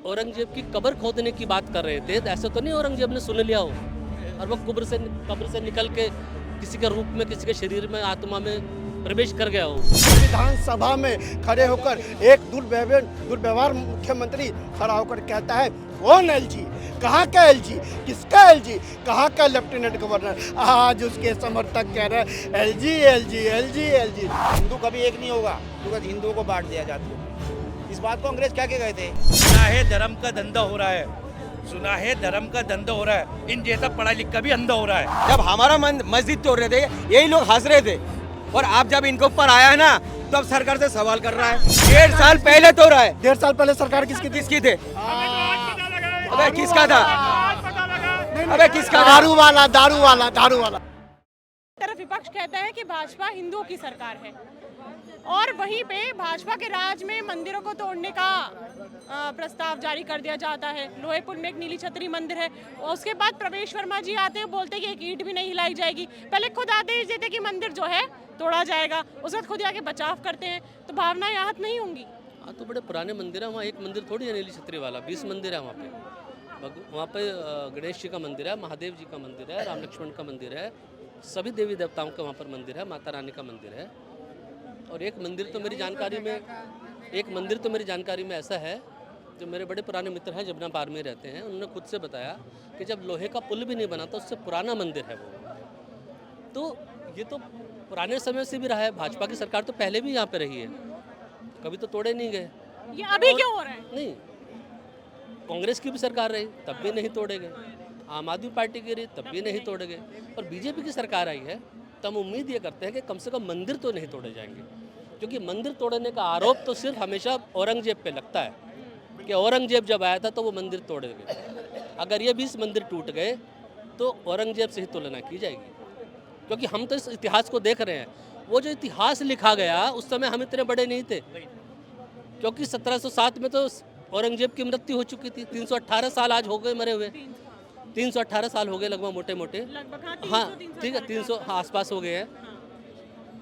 औरंगजेब की कब्र खोदने की बात कर रहे थे, तो ऐसा तो नहीं औरंगजेब ने सुन लिया हो और वो कब्र से निकल के किसी के रूप में, किसी के शरीर में, आत्मा में प्रवेश कर गया हो। विधानसभा में खड़े होकर एक दुर्व्यवहार मुख्यमंत्री खड़ा होकर कहता है, कौन एलजी, कहाँ का एलजी, किसका एलजी, कहाँ का लेफ्टिनेंट गवर्नर। आज उसके समर्थक कह रहे हैं LG LG LG LG. Hindu कभी एक नहीं होगा, क्योंकि हिंदुओं को बांट दिया जाता है। इस बात को अंग्रेज क्या के गए थे? सुना है धर्म का धंधा हो रहा है, सुना है धर्म का धंधा हो रहा है, इन जैसा पढ़ा लिखा भी अंधा हो रहा है। जब हमारा मस्जिद तोड़ रहे थे यही लोग हंस रहे थे, और आप जब इनके ऊपर आया है ना तो अब सरकार से सवाल कर रहा है। 1.5 साल पहले तोड़ा है। 1.5 साल पहले सरकार किसकी थे? अबे किसका था? अबे किसका? दारू वाला। तरफ विपक्ष कहता है कि भाजपा हिंदुओं की सरकार है, और वहीं पे भाजपा के राज में मंदिरों को तोड़ने का प्रस्ताव जारी कर दिया जाता है। लोहेपुर में एक नीली छतरी मंदिर है, और उसके बाद प्रवेश वर्मा जी आते हैं, बोलते हैं कि एक ईंट भी नहीं हिलाई जाएगी। पहले खुद आदेश देते कि मंदिर जो है तोड़ा जाएगा, उस वक्त खुद आके बचाव करते हैं, तो भावनाएं आहत नहीं होंगी? हाँ, तो बड़े पुराने मंदिर है, वहाँ एक मंदिर थोड़ी है नीली छतरी वाला, 20 मंदिर है वहाँ पे गणेश जी का मंदिर है, महादेव जी का मंदिर है, राम लक्ष्मण का मंदिर है, सभी देवी देवताओं का वहाँ पर मंदिर है, माता रानी का मंदिर है। और एक मंदिर तो मेरी जानकारी में ऐसा है, जो मेरे बड़े पुराने मित्र हैं, जमुना पार में रहते हैं, उन्होंने खुद से बताया कि जब लोहे का पुल भी नहीं बना था, उससे पुराना मंदिर है वो। तो ये तो पुराने समय से भी रहा है, भाजपा की सरकार तो पहले भी यहाँ पे रही है, कभी तो तोड़े नहीं गए। ये अभी क्यों हो रहा है? नहीं, कांग्रेस की भी सरकार रही तब भी नहीं तोड़े गए, आम आदमी पार्टी की रही तब भी नहीं तोड़े गए, और बीजेपी की सरकार आई है तो हम उम्मीद ये करते हैं कि कम से कम मंदिर तो नहीं तोड़े जाएंगे, क्योंकि मंदिर तोड़ने का आरोप तो सिर्फ हमेशा औरंगजेब पे लगता है कि औरंगजेब जब आया था तो वो मंदिर तोड़े गए। अगर ये 20 मंदिर टूट गए तो औरंगजेब से ही तुलना की जाएगी, क्योंकि हम तो इस इतिहास को देख रहे हैं। वो जो इतिहास लिखा गया उस समय हम इतने बड़े नहीं थे, क्योंकि 1707 में तो औरंगजेब की मृत्यु हो चुकी थी। 318 साल आज हो गए मरे हुए, 318 साल हो गए लगभग, मोटे मोटे। हाँ ठीक है, 300 आसपास हो गए हैं।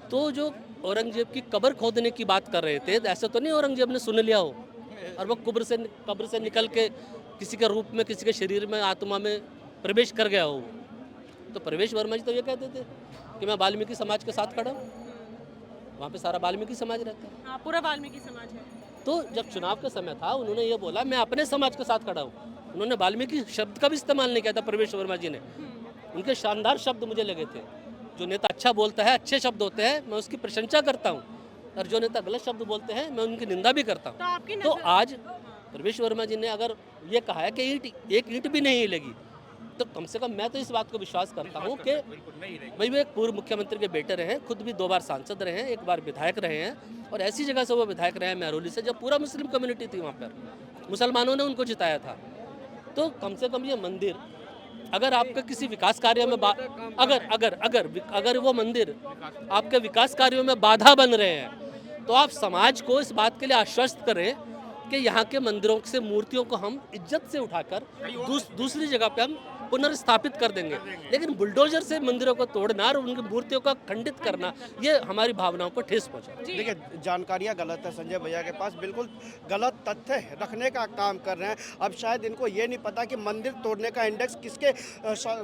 तो जो औरंगजेब की कब्र खोदने की बात कर रहे थे, तो ऐसा तो नहीं औरंगजेब ने सुन लिया हो और वो कब्र से निकल के किसी के रूप में, किसी के शरीर में, आत्मा में प्रवेश कर गया हो। तो प्रवेश वर्मा जी तो ये कहते थे कि मैं वाल्मीकि समाज के साथ खड़ा हूँ, वहाँ पे सारा वाल्मीकि समाज रहता है। हाँ, पूरा वाल्मीकि समाज है। तो जब चुनाव का समय था, उन्होंने ये बोला मैं अपने समाज के साथ खड़ा हूँ। उन्होंने वाल्मीकि शब्द का भी इस्तेमाल नहीं किया था प्रवेश वर्मा जी ने। उनके शानदार शब्द मुझे लगे थे। जो नेता अच्छा बोलता है, अच्छे शब्द होते हैं, मैं उसकी प्रशंसा करता हूँ, और जो नेता गलत शब्द बोलते हैं मैं उनकी निंदा भी करता हूँ। तो आज प्रवेश वर्मा जी ने अगर ये कहा है कि एक ईंट भी नहीं हिलेगी, तो कम से कम मैं तो इस बात को विश्वास करता हूँ कि भाई वो एक पूर्व मुख्यमंत्री के बेटे रहे हैं, खुद भी 2 बार सांसद रहे हैं, 1 बार विधायक रहे हैं, और ऐसी जगह से वो विधायक रहे हैं महरौली से, जब पूरा मुस्लिम कम्युनिटी थी वहाँ पर, मुसलमानों ने उनको जिताया था। तो कम से कम ये मंदिर, अगर आपके किसी विकास कार्य में अगर वो मंदिर आपके विकास कार्यों में बाधा बन रहे हैं, तो आप समाज को इस बात के लिए आश्वस्त करें कि यहाँ के मंदिरों से मूर्तियों को हम इज्जत से उठाकर दूसरी जगह पे हम पुनर्स्थापित कर देंगे। लेकिन बुलडोजर से मंदिरों को तोड़ना और उनकी मूर्तियों का खंडित करना, ये हमारी भावनाओं को ठेस पहुंचा। देखिए, जानकारियाँ गलत है, संजय भैया के पास बिल्कुल गलत तथ्य रखने का काम कर रहे हैं। अब शायद इनको ये नहीं पता कि मंदिर तोड़ने का इंडेक्स किसके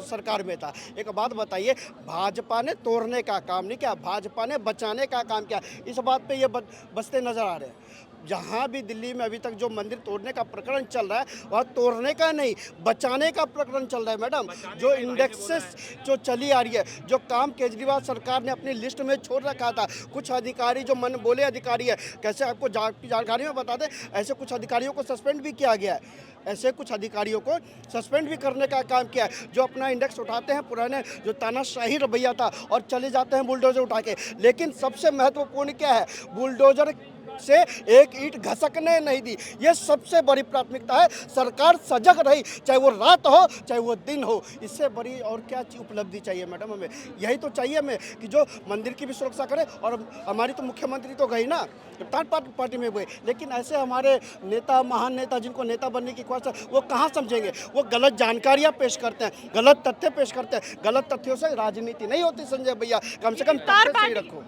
सरकार में था। एक बात बताइए, भाजपा ने तोड़ने का काम नहीं किया, भाजपा ने बचाने का काम किया। इस बात पे ये बचते नजर आ रहे हैं। जहाँ भी दिल्ली में अभी तक जो मंदिर तोड़ने का प्रकरण चल रहा है, वह तोड़ने का नहीं, बचाने का प्रकरण चल रहा है। मैडम, जो इंडेक्सेस जो चली आ रही है, जो काम केजरीवाल सरकार ने अपनी लिस्ट में छोड़ रखा था, कुछ अधिकारी जो मन बोले अधिकारी है, कैसे आपको जानकारी में बता दें, ऐसे कुछ अधिकारियों को सस्पेंड भी किया गया है। ऐसे कुछ अधिकारियों को सस्पेंड भी करने का काम किया है, जो अपना इंडेक्स उठाते हैं, पुराने जो तानाशाही रवैया था, और चले जाते हैं बुलडोजर उठा के। लेकिन सबसे महत्वपूर्ण क्या है, बुलडोजर से एक ईंट घसकने नहीं दी। ये सबसे बड़ी प्राथमिकता है। सरकार सजग रही, चाहे वो रात हो चाहे वो दिन हो। इससे बड़ी और क्या उपलब्धि चाहिए मैडम हमें? यही तो चाहिए हमें कि जो मंदिर की भी सुरक्षा करे। और हमारी तो मुख्यमंत्री तो गई ना, थर्ड पार्टी में गए, लेकिन ऐसे हमारे नेता, महान नेता जिनको नेता बनने की ख्वाहिश है, वो कहाँ समझेंगे? वो गलत जानकारियाँ पेश करते हैं, गलत तथ्य पेश करते हैं। गलत तथ्यों से राजनीति नहीं होती संजय भैया, कम से कम तथ्य सही रखो।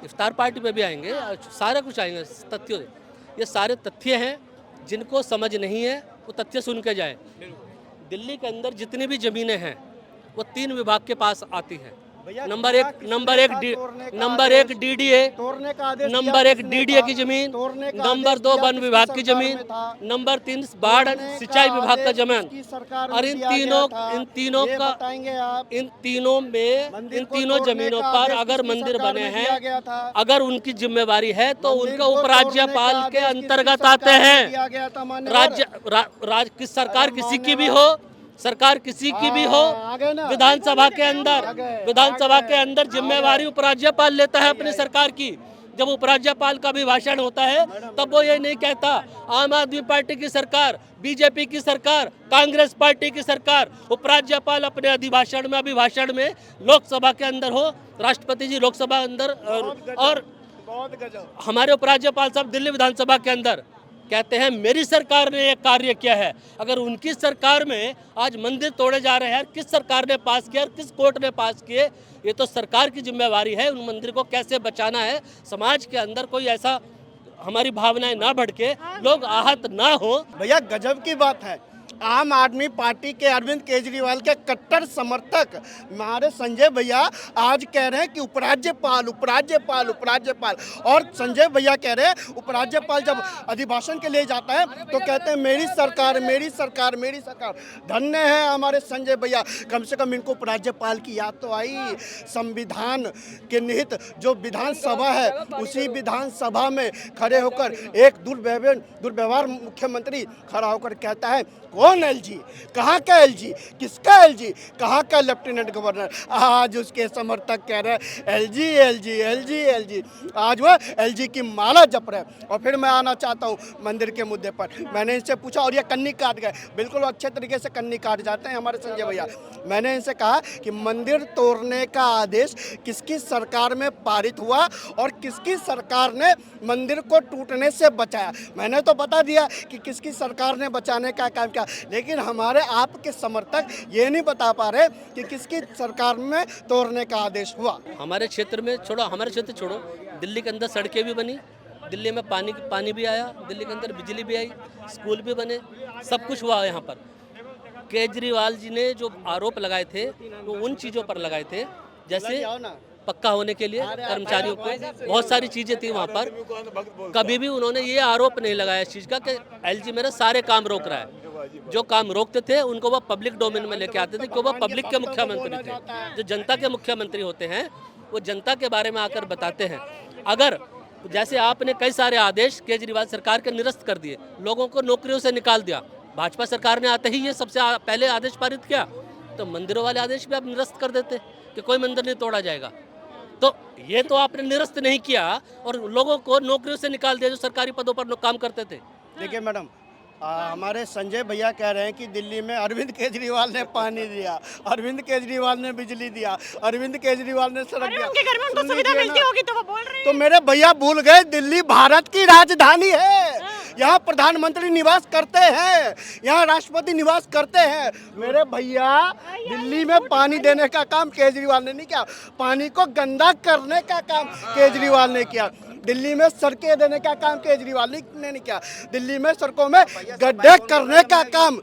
इफ्तार पार्टी पे भी आएंगे, सारा कुछ आएंगे तथ्यों से। ये सारे तथ्य हैं जिनको समझ नहीं है वो तथ्य सुन के जाए। दिल्ली के अंदर जितनी भी जमीनें हैं वो 3 विभाग के पास आती हैं। भैया, नंबर क्या एक किसी नंबर ने एक कहा डी- तोड़ने का नंबर आदेश? एक डीडीए, तोड़ने का आदेश नंबर दिया एक किसने डीडीए था? की जमीन, तोड़ने का नंबर आदेश 2 दिया वन किसकी विभाग की सरकार जमीन, में था? नंबर 3 बाढ़ तोड़ने सिंचाई का विभाग का आदेश जमीन। किसकी सरकार में और इन दिया गया था? तीनों ये का बताएंगे आप? इन तीनों में मंदिर इन को तीनों तोड़ने जमीनों का पर आदेश अगर किसकी मंदिर सरकार बने में दिया हैं, गया था? अगर उनकी जिम्मेवारी है तो मंदिर उनका को उपराज्यपाल तोड़ने के का आदेश अंतर्गत किसकी आते सरकार में हैं। दिया गया था मान्यवर? किस सरकार अरे किसी की भी मान्यवर। हो, सरकार किसी की भी हो, आ गए ना? विधानसभा के अंदर जिम्मेवारी उपराज्यपाल लेता है अपनी सरकार की। जब उपराज्यपाल का भी भाषण होता है तब वो ये नहीं कहता आम आदमी पार्टी की सरकार, बीजेपी की सरकार, कांग्रेस पार्टी की सरकार। उपराज्यपाल अपने अभिभाषण में लोकसभा के अंदर हो, राष्ट्रपति जी लोकसभा अंदर और बहुत गजब। हमारे उपराज्यपाल साहब दिल्ली विधानसभा के अंदर कहते हैं मेरी सरकार ने एक कार्य किया है। अगर उनकी सरकार में आज मंदिर तोड़े जा रहे हैं, किस सरकार ने पास किया और किस कोर्ट ने पास किए, ये तो सरकार की जिम्मेवारी है। उन मंदिर को कैसे बचाना है, समाज के अंदर कोई ऐसा हमारी भावनाएं ना भड़के, लोग आहत ना हो। भैया गजब की बात है। आम आदमी पार्टी के अरविंद केजरीवाल के कट्टर समर्थक हमारे संजय भैया आज कह रहे हैं कि उपराज्यपाल उपराज्यपाल उपराज्यपाल, और संजय भैया कह रहे हैं उपराज्यपाल जब अभिभाषण के लिए जाता है तो कहते हैं मेरी सरकार मेरी सरकार मेरी सरकार। धन्य है हमारे संजय भैया, कम से कम इनको उपराज्यपाल की याद तो आई। संविधान के निहित जो विधानसभा है उसी विधानसभा में खड़े होकर एक दुर्व्यवहार मुख्यमंत्री खड़ा होकर कहता है कौन एलजी, कहाँ का एलजी, किसका एलजी, कहाँ का लेफ्टिनेंट गवर्नर। आज उसके समर्थक कह रहे हैं एलजी एलजी एलजी एलजी, आज वह एलजी की माला जप रहे। और फिर मैं आना चाहता हूँ मंदिर के मुद्दे पर। मैंने इनसे पूछा और ये कन्नी काट गए, बिल्कुल अच्छे तरीके से कन्नी काट जाते हैं हमारे संजय भैया। मैंने इनसे कहा कि मंदिर तोड़ने का आदेश किसकी सरकार में पारित हुआ और किसकी सरकार ने मंदिर को टूटने से बचाया। मैंने तो बता दिया कि किसकी सरकार ने बचाने का काम किया, लेकिन हमारे आपके समर्थक ये नहीं बता पा रहे कि किसकी सरकार में तोड़ने का आदेश हुआ। हमारे क्षेत्र में छोड़ो, हमारे क्षेत्र छोड़ो, दिल्ली के अंदर सड़कें भी बनी, दिल्ली में पानी भी आया, दिल्ली के अंदर बिजली भी आई, स्कूल भी बने, सब कुछ हुआ यहाँ पर। केजरीवाल जी ने जो आरोप लगाए थे वो उन चीज़ों पर लगाए थे जैसे पक्का होने के लिए कर्मचारियों को बहुत सारी चीज़ें थी वहाँ पर। कभी भी उन्होंने ये आरोप नहीं लगाया इस चीज़ का कि एलजी मेरे सारे काम रोक रहा है। जो काम रोकते थे उनको वो पब्लिक डोमेन में लेके आते थे, क्योंकि वो पब्लिक के मुख्यमंत्री थे। जो जनता के मुख्यमंत्री होते हैं वो जनता के बारे में आकर बताते हैं। अगर जैसे आपने कई सारे आदेश केजरीवाल सरकार के निरस्त कर दिए, लोगों को नौकरियों से निकाल दिया, भाजपा सरकार ने आते ही ये सबसे पहले आदेश पारित किया, तो मंदिरों वाले आदेश भी आप निरस्त कर देते कि कोई मंदिर नहीं तोड़ा जाएगा। तो ये तो आपने निरस्त नहीं किया और लोगों को नौकरियों से निकाल दिया जो सरकारी पदों पर काम करते थे। देखिए मैडम, हमारे संजय भैया कह रहे हैं कि दिल्ली में अरविंद केजरीवाल ने पानी दिया, अरविंद केजरीवाल ने बिजली दिया, अरविंद केजरीवाल ने सड़क दिया। उनके घर में उनको सुन सुविधा लीजिए मिलती ना। होगी तो वो बोल रहे हैं। तो मेरे भैया भूल गए दिल्ली भारत की राजधानी है। यहाँ प्रधानमंत्री निवास करते हैं, यहाँ राष्ट्रपति निवास करते हैं। मेरे भैया दिल्ली में पानी देने का काम केजरीवाल ने नहीं किया, पानी को गंदा करने का काम केजरीवाल ने किया। दिल्ली में सड़कें देने का काम केजरीवाल ने नहीं किया, दिल्ली में सड़कों में गड्ढे करने का काम,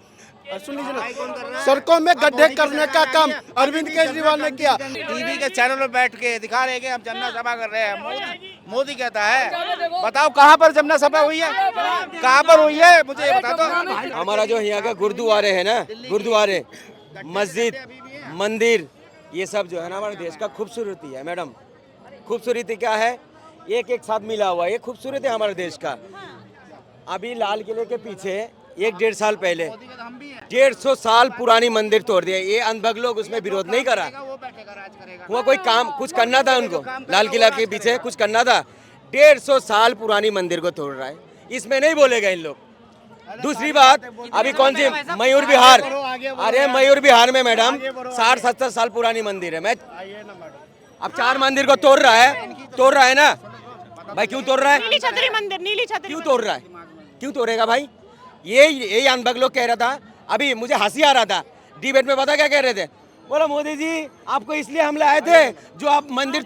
सुन लीजिए ना, सड़कों में गड्ढे करने का काम अरविंद केजरीवाल ने किया। टीवी के चैनल में बैठ के दिखा रहे हैं कि हम जनता सभा कर रहे हैं। मोदी कहता है बताओ कहाँ पर जनता सभा हुई है, कहाँ पर हुई है, मुझे ये बता दो। हमारा जो यहाँ का गुरुद्वारे है ना, गुरुद्वारे, मस्जिद, मंदिर, ये सब जो है ना हमारे देश का खूबसूरती है मैडम। खूबसूरती क्या है, एक एक साथ मिला हुआ, ये खूबसूरत है हमारे देश का। अभी लाल किले के पीछे 1-1.5 साल पहले 150 साल पुरानी मंदिर तोड़ दिया। ये अनबग लोग उसमें विरोध नहीं करा, हुआ कोई काम कुछ करना था उनको, लाल किला के पीछे कुछ करना था। 150 साल पुरानी मंदिर को तोड़ रहा है, इसमें नहीं बोलेगा इन लोग। दूसरी बात, अभी कौन सी मयूर विहार, अरे मयूर विहार में मैडम 60-70 साल पुरानी मंदिर है। मैं अब 4 मंदिर को तोड़ रहा है ना भाई, क्यों तोड़ रहा है? नीली छतरी मंदिर, नीली छतरी क्यों तोड़ रहा है, क्यों तोड़ेगा भाई? ये अनबग लोग कह रहा था, अभी मुझे हंसी आ रहा था डिबेट में, पता क्या कह रहे थे, बोला मोदी जी आपको इसलिए हम लाए थे जो आप मंदिर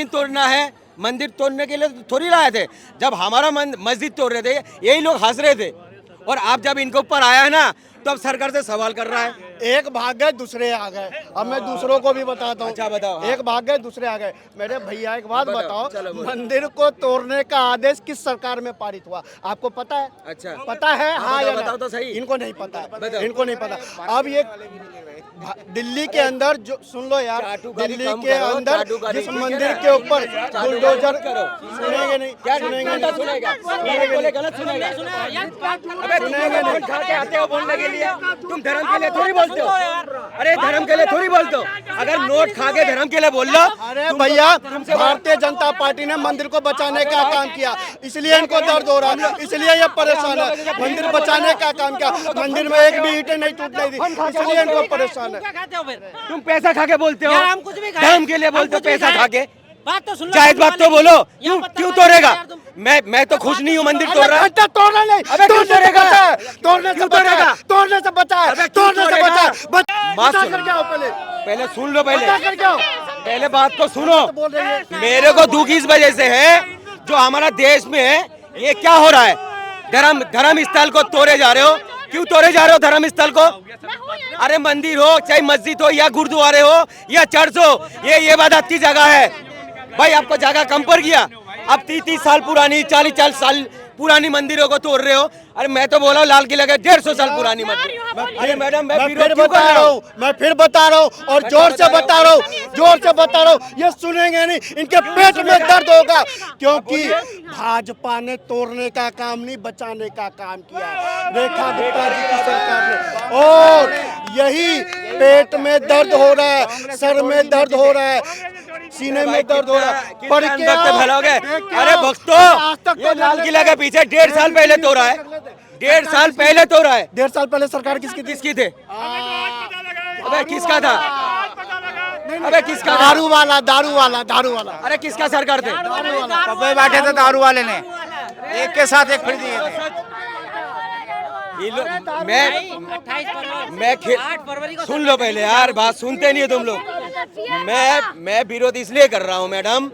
तोड़ना है मंदिर तोड़ने के लिए थोड़ी लाए थे। जब हमारा मस्जिद तोड़ रहे थे यही लोग हंस रहे थे, और आप जब इनके ऊपर आया है ना तो अब सरकार से सवाल कर रहा है। एक भाग गए दूसरे आ गए। अब मैं दूसरों को भी बताता हूँ। अच्छा बताओ। हाँ। एक भाग गए दूसरे आ गए। मेरे भैया एक बात बताओ, बताओ, चलो बोलो। मंदिर को तोड़ने का आदेश किस सरकार में पारित हुआ आपको पता है? अच्छा पता है? हाँ या बताओ ना? तो सही। इनको नहीं पता बताओ। है, इनको नहीं पता। अब ये दिल्ली के अंदर जो सुन लो यार, चाटुकारी दिल्ली कम के करो, अंदर चाटुकारी जिस ठीक है मंदिर ना? के ऊपर चाटुकारी बुलडोजर करो। सुनेंगे नहीं, क्या सुनेंगे सुनेगा? नहीं, सुनेगा सुनेंगे गलत सुनेगा। अबे तुम सुनेगा नहीं। नोट खा के आते हो बोलने के लिए, तुम धर्म के लिए थोड़ी बोलते हो। अरे धर्म के लिए थोड़ी बोलते हो। अगर नोट खा के धर्म के लिए बोल लो। अरे भैया, भारतीय जनता पार्टी ने मंदिर को बचाने का काम किया, इसलिए इनको दर्द हो रहा है, इसलिए ये परेशान है। मंदिर बचाने का काम किया, मंदिर में एक भी ईंटें नहीं टूटने दी, इसलिए इनको परेशान है। तुम पैसा खा के बोलते हो, यार हम कुछ भी खाएं। धर्म के लिए बोलते हो, हम कुछ भी पैसा खाएं। खा के। बात तो सुन लो, जायज बात तो बोलो। क्यों पत्थर क्यों मार तोड़ेगा? यार तुम। मैं तो खुश नहीं हूँ मंदिर तोड़ रहा है। घंटा तोड़ना नहीं, अबे क्यों तोड़ने से तोड़ेगा? बचा है, तोड़ने से क्यों बचा है, तोड़ेगा? तोड़ने से बचा है, अबे क्यों तोड़ने से तोड़ेगा? बचा है। बात बचा सुनो। करके आओ पहले, पहले सुन लो, पहले बचा करके आओ। पहले बात को सुनो। बोल रहे हैं मेरे को दुख इस वजह से है जो हमारा देश में है, ये क्या हो रहा है? धर्म स्थल को तोड़े जा रहे हो। क्यों तोड़े जा रहे हो धर्म स्थल को? अरे मंदिर हो, चाहे मस्जिद हो, या गुरुद्वारे हो, या चर्च हो, ये इबादत की जगह है भाई। आपको जगह कम पड़ गया। अब 30 साल पुरानी, 40 साल पुरानी मंदिरों को तोड़ रहे हो। अरे मैं तो बोला लाल किला के 150 साल पुरानी मंदिर। अरे मैडम मैं मैं विरोध फिर क्यों कर बता रहा रहा हूँ? हूँ, मैं फिर बता रहा हूँ और जोर से बता रहा हूँ, जोर से बता रहा हूँ। ये सुनेंगे नहीं, इनके पेट में दर्द होगा, क्योंकि भाजपा ने तोड़ने का काम नहीं, बचाने का काम किया है रेखा गुप्ता जी की सरकार ने। और यही पेट में दर्द हो रहा है, सर में दर्द हो रहा है, सीने में दर्द हो रहा है। पढ़ के आओ, भलोगे। देख के अरे आओ। आज भक्तों, तक ये तो लाल देख किला लेते के पीछे 1.5 साल पहले तोड़ा है। 1.5 साल पहले तोड़ा है। 1.5 साल पहले सरकार किसकी थी? किसकी थे? अबे किसका था? अबे किसका था? दारू वाला, दारू वाला, दारू वाला। अरे किसका सरकार थे? कब्बे बैठे थे दारू वाले ने, एक के साथ एक फ्री दिए थे। ये लोग मैं 8 फरवरी को सुन लो पहले यार, बात सुनते नहीं हो तुम लोग। मैं विरोध इसलिए कर रहा हूँ मैडम,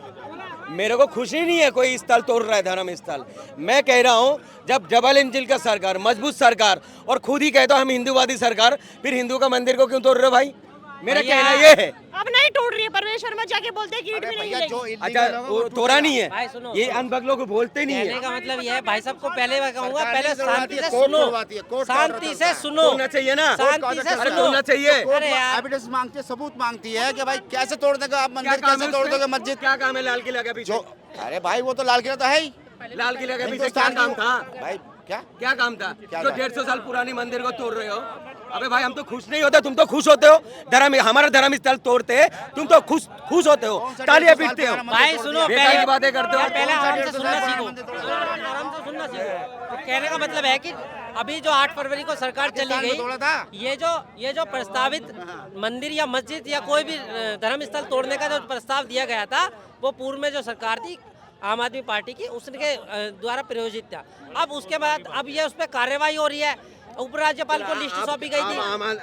मेरे को खुशी नहीं है कोई स्थल तोड़ रहा है, धर्म स्थल। मैं कह रहा हूँ जब डबल इंजन का सरकार, मजबूत सरकार, और खुद ही कहते हो हम हिंदूवादी सरकार, फिर हिंदू का मंदिर को क्यों तोड़ रहे हो भाई? मेरा कहना ये है। अब नहीं टूट रही है, परवेश शर्मा जाके बोलते हैं कि ईंट भी नहीं हिलेगी। अच्छा वो तोड़ा नहीं भाई है, सुनो, ये अनबक लोग बोलते नहीं कहने है। का मतलब ये है भाई साहब को, पहले मैं कहूंगा सरकार पहले नहीं शांति से कोर्ट सुनो, करवाती है, कोर्ट शांति करवाता से है। सुनो, तोड़ना चाहिए ना, शांति से अरे सुनो। तोड़ना चाहिए। अरे यार एविडेंस मांगती है, सबूत मांगती है कि भाई कैसे तोड़ देगा आप क्या मंदिर, काम है कैसे तोड़ उसमें? दोगे मस्जिद। क्या काम है लाल किला के पीछे? जो अरे भाई वो तो लाल किला तो है ही, लाल किला के पीछे क्या हिंदुस्तान काम की- था? भाई क्या क्या काम था क्या जो था? 150 साल पुरानी मंदिर को तोड़ रहे हो? अबे भाई हम तो खुश नहीं होते, तुम तो खुश होते हो। हमारा धर्म स्थल तोड़ते हैं, तुम तो खुश होते हो, तालियां पीटते हो। भाई सुनो, बेकार की बातें करते हो। यार पहले आराम से सुनना सीखो, आराम से सुनना सीखो। तो कहने का मतलब है कि अभी जो 8 फरवरी को सरकार चली पाकिस्तान में तोड़ा था। गई, ये जो प्रस्तावित मंदिर या मस्जिद या कोई भी धर्म स्थल तोड़ने का जो प्रस्ताव दिया गया था, वो पूर्व में जो सरकार थी आम आदमी पार्टी की, उसके द्वारा प्रायोजित था। अब उसके बाद अब ये उस पर कार्रवाई हो रही है, उपराज्यपाल को लिस्ट सौंपी गई थी, है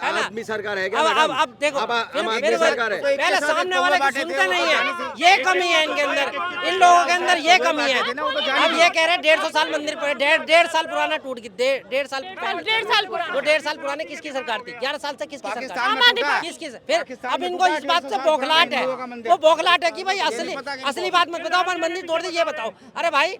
ना? आदमी सरकार है क्या अब मैडम? अब देखो, अब फिर आम आदमी मेरे सरकार है। पहले सामने वाले को सुनते नहीं है, ये कमी है इनके अंदर, इन लोगों के अंदर ये कमी है। अब ये कह रहे हैं 150 साल मंदिर पर, 1.5 साल पुराना टूट गया, 1.5 साल पहले, 1.5 साल पुराना। वो 1.5 साल पुराने किसकी सरकार थी? 11 साल से किसकी सरकार? पाकिस्तान में टूटा। किसकी? फिर अब इनको इस बात से बौखलाहट है, वो बौखलाहट है कि भाई असली बात मत बताओ, हमारा मंदिर तोड़ दिया, ये बताओ। अरे भाई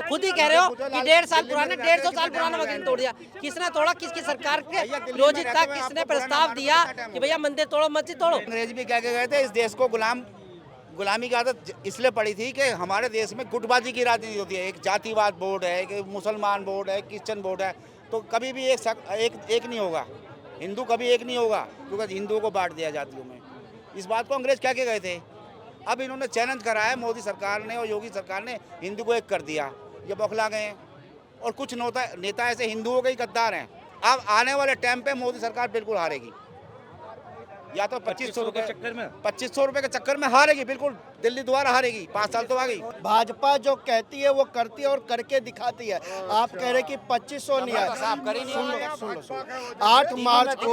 खुद ही कह रहे हो कि 1.5 साल पुराना, 150 साल पुराना मंदिर तोड़ दिया। किसने तोड़ा? किसकी सरकार के विरोधित था? किसने प्रस्ताव दिया कि भैया मंदिर तोड़ो, मस्जिद तोड़ो? अंग्रेज भी क्या गए थे, इस देश को गुलामी की आदत इसलिए पड़ी थी कि हमारे देश में गुटबाजी की राजनीति होती है। एक जातिवाद बोर्ड है, एक मुसलमान बोर्ड है, क्रिश्चियन बोर्ड है, तो कभी भी एक नहीं होगा, हिंदू कभी एक नहीं होगा, क्योंकि हिंदुओं को बांट दिया जातियों में। इस बात को अंग्रेज क्या गए थे। अब इन्होंने चैलेंज करा है, मोदी सरकार ने और योगी सरकार ने हिंदू को एक कर दिया, ये बौखला गए हैं। और कुछ नेता ऐसे हिंदुओं के ही गद्दार हैं। अब आने वाले टाइम पे मोदी सरकार बिल्कुल हारेगी, या तो 2500 रुपए के चक्कर में हारेगी, बिल्कुल दिल्ली दोबारा हारेगी, 5 साल तो आ गई। भाजपा जो कहती है वो करती है और करके दिखाती है। आप कह रहे कि 2500 नहीं आए, सुन लो 8 मार्च को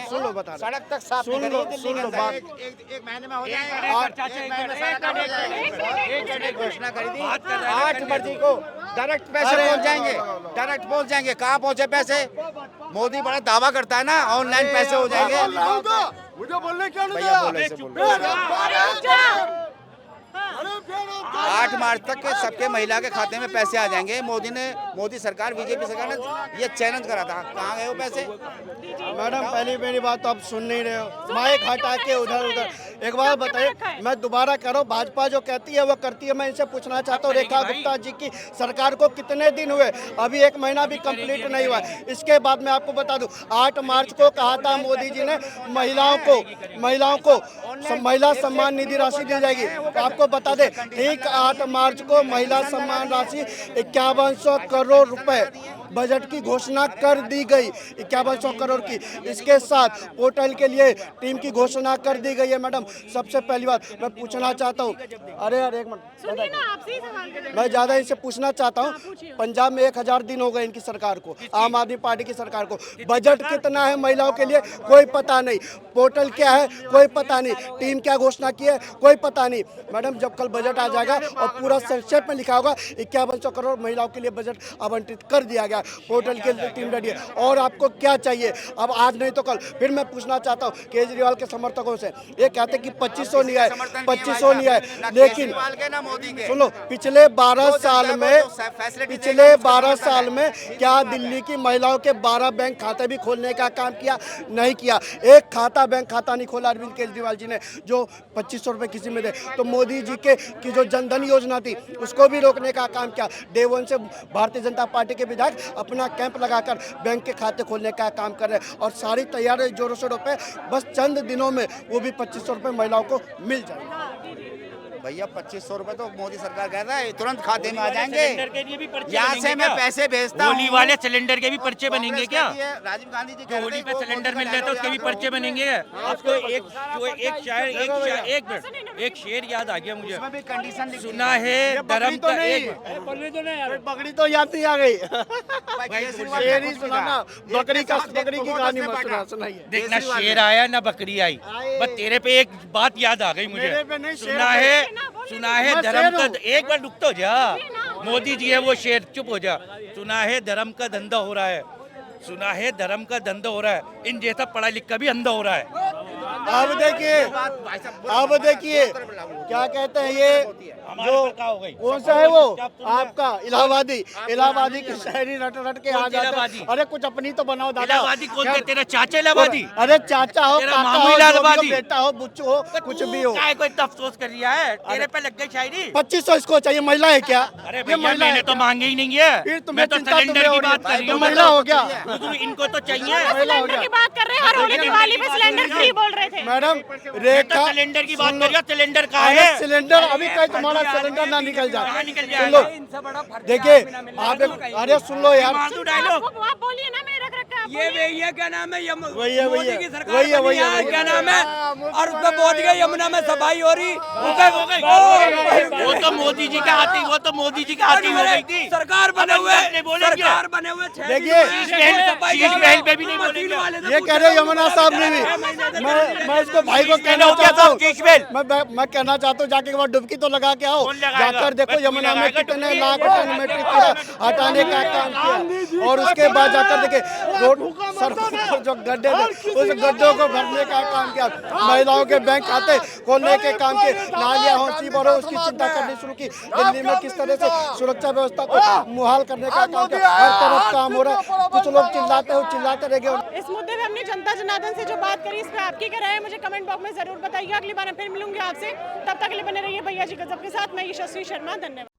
सुन लो बता रहे, सड़क तक साफ सुन लो बात, एक महीने में हो जाएगा। घोषणा करी थी 8 फरवरी को डायरेक्ट पैसे पहुंच जाएंगे, डायरेक्ट पहुंच जाएंगे। कहाँ पहुंचे पैसे? मोदी बड़ा दावा करता है ना ऑनलाइन पैसे हो जाएंगे। मुझे बोलने क्या भैया बोले से बोलो। 8 मार्च तक के सबके महिला के खाते में पैसे आ जाएंगे। मोदी सरकार, बीजेपी सरकार ने ये चैलेंज करा था, कहाँ गए वो पैसे? मैडम पहली मेरी बात तो आप सुन नहीं रहे हो, माइक हटा के उधर उधर। एक बात बताइए, मैं दोबारा कह रहा हूँ, भाजपा जो कहती है वो करती है। मैं इनसे पूछना चाहता हूँ, रेखा गुप्ता जी की सरकार को कितने दिन हुए? अभी 1 महीना भी कंप्लीट नहीं हुआ। इसके बाद मैं आपको बता दूं, 8 मार्च को कहा था मोदी जी ने महिलाओं को महिला सम्मान निधि राशि दी जाएगी। तो आपको बता दें, ठीक 8 मार्च को महिला सम्मान राशि 5100 करोड़ रुपए बजट की घोषणा कर दी गई, 5100 करोड़ की। इसके साथ पोर्टल के लिए टीम की घोषणा कर दी गई है। मैडम सबसे पहली बात मैं पूछना चाहता हूँ, अरे एक मिनट, मैं ज़्यादा इनसे पूछना चाहता हूँ, पंजाब में 1000 दिन हो गए इनकी सरकार को, आम आदमी पार्टी की सरकार को। बजट कितना है महिलाओं के लिए कोई पता नहीं, पोर्टल क्या है कोई पता नहीं, टीम क्या घोषणा की है कोई पता नहीं। मैडम जब कल बजट आ जाएगा और पूरा संक्षेप में लिखा होगा 5100 करोड़ महिलाओं के लिए बजट आवंटित कर दिया गया, पोर्टल के लिए टीम रेडी है। और आपको क्या चाहिए? अब आज नहीं तो कल। फिर मैं पूछना चाहता हूँ केजरीवाल के समर्थकों से, ये कहते कि 2500 नहीं आए, 2500 नहीं आए, लेकिन सुनो पिछले 12 साल में क्या दिल्ली की महिलाओं के 12 बैंक खाते भी खोलने का काम किया? नहीं किया। एक बैंक खाता नहीं खोला अरविंद केजरीवाल जी ने, जो 2500 रुपए किसी में दे। तो मोदी जी की जो जनधन योजना थी उसको भी रोकने का काम किया। डे 1 से भारतीय जनता पार्टी के विधायक अपना कैंप लगाकर बैंक के खाते खोलने का काम कर रहे हैं और सारी तैयारी जोरों शोरों पे, बस चंद दिनों में वो भी 2500 रुपए महिलाओं को मिल जाएंगे। भैया 2500 रुपए तो मोदी सरकार कहता है तुरंत खाते में आ जाएंगे। सिलेंडर के लिए भी पर्चे यहाँ बनेंगे से मैं क्या? पैसे भेजता हूँ। होली वाले सिलेंडर के भी पर्चे बनेंगे क्या? राजीव गांधी जी जो होली पे सिलेंडर मिल रहे थे उसके भी पर्चे बनेंगे। आपको एक शेर याद आ गया मुझे, भी कंडीशन सुना है धर्म का एक बकरी तो याद नहीं आ गई, शेर ही सुनाना, बकरी की कहानी मत सुनाइए। देखना शेर आया ना बकरी आई, बस तेरे पे एक बात याद आ गई मुझे। सुना है धर्म का, एक बार रुक तो जा, मोदी जी है वो शेर, चुप हो जा। सुना है धर्म का धंधा हो रहा है, सुना है धर्म का धंधा हो रहा है, इन जैसा पढ़ा लिखा भी अंधा हो रहा है। अब देखिए क्या कहते हैं ये जो कौन सा है वो आपका इलाहाबादी की शायरी रट के आ जाते हैं। अरे कुछ अपनी तो बनाओ दादा। इलाहाबादी कौन है? तेरा चाचा इलाहाबादी? अरे चाचा हो, तेरा काका मामू हो, इलाहाबादी? बेटा हो, बुच्चू हो, कुछ भी हो। क्या कोई अफसोस कर रहा है? तेरे पे लग गई शायरी। 2500 इसको चाहिए, महिला है क्या? अरे ये भैया महिला मैंने है तो क्या? मांगे ही नहीं है, फिर तुम्हें मैं तो चिंता सिलेंडर की बात कर रही हूँ। महिला हो गया, इनको तो चाहिए। सिलेंडर की बात कर रहे हैं और होली दिवाली पे सिलेंडर फ्री बोल रहे थे। मैडम मैं रेखा तो सिलेंडर की बात कर रही हूँ, सिलेंडर कहाँ अरे है? सिलेंडर अभी कहीं तुम्हारा सिलेंडर ना निकल कहाँ जाए। निकल सुन जाएगा? लो, देखिए आप अरे सुन लो यार, मार डायलॉग। आप बोलिए ना, मैं रख रखा है। ये क्या नाम है वही है क्या नाम है? और उसमें पहुंच गए यमुना में सफाई हो रही, वो तो मोदी जी का हाथी, वो तो मोदी जी का हाथी हो गई थी। सरकार बने हुए देखिए महल पे भी नहीं बोलेंगे। ये कह रहे यमुना साहब ने भी, मैं इसको भाई को कहना चाहता हूँ, मैं कहना चाहता हूँ जाके एक बार डुबकी तो लगा के आओ, जाकर देखो यमुना में कितने लाख टन मिट्टी हटाने का काम किया और उसके बाद जाकर देखे रोड सड़कों पर जो गड्ढे थे उस गड्ढों को भरने का काम किया, महिलाओं के बैंक खाते खोलने के काम किए, नालियां हो सीवर हो उसकी चिंता करनी शुरू की, दिल्ली में किस तरह से सुरक्षा व्यवस्था को मुहाल करने का काम किया, हर तरफ काम हो रहा है। कुछ लोग चिल्लाते रह गए। इस मुद्दे पे हमने जनता जनार्दन से जो बात करी, इस पे आपकी क्या राय है मुझे कमेंट बॉक्स में जरूर बताइए। अगली बार फिर मिलूंगी आपसे, तब तक के लिए बने रहिए भैया जी गजब के साथ। मैं यशस्वी शर्मा, धन्यवाद।